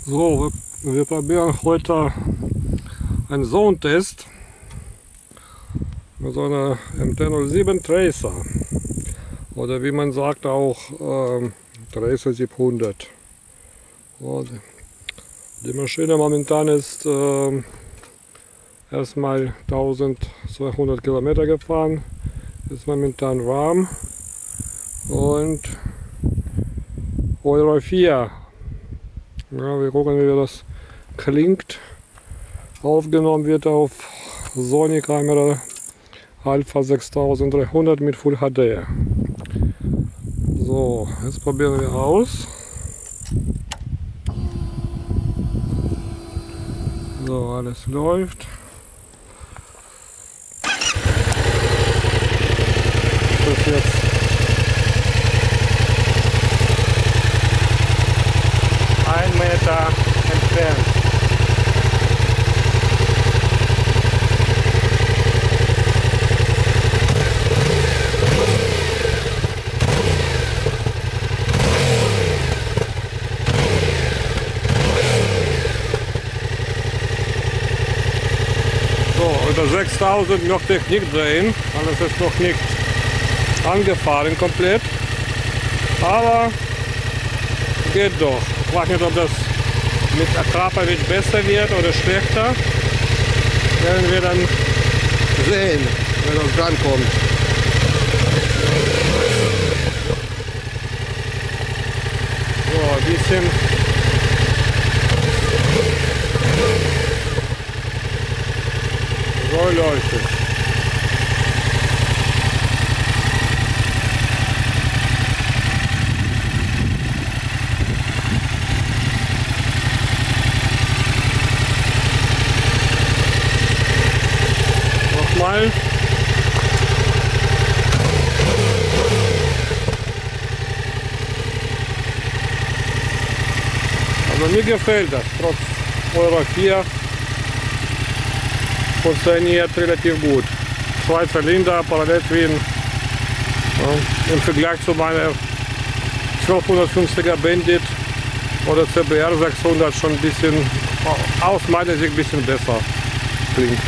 So, wir probieren heute einen Zone-Test mit so einer MT-07 Tracer oder wie man sagt auch Tracer 700. Und die Maschine momentan ist erstmal 1200 Kilometer gefahren, ist momentan warm und Euro 4. Ja, wir gucken, wie das klingt. Aufgenommen wird auf Sony Kamera Alpha 6300 mit Full HD. So, jetzt probieren wir aus. So, alles läuft. Das ist jetzt Meter entfernt. So, unter 6000 möchte ich nicht drehen, alles ist noch nicht angefahren komplett, aber geht doch. Ich weiß nicht, ob das mit Akrapovic besser wird oder schlechter. Werden wir dann sehen, wenn das dran kommt. So, ein bisschen so läuft es. Mal. Also mir gefällt das, trotz Euro 4 funktioniert relativ gut. 2 Zylinder, Paralleltwin, ja, im Vergleich zu meiner 1250er Bandit oder CBR 600 schon ein bisschen, aus meiner Sicht ein bisschen besser klingt.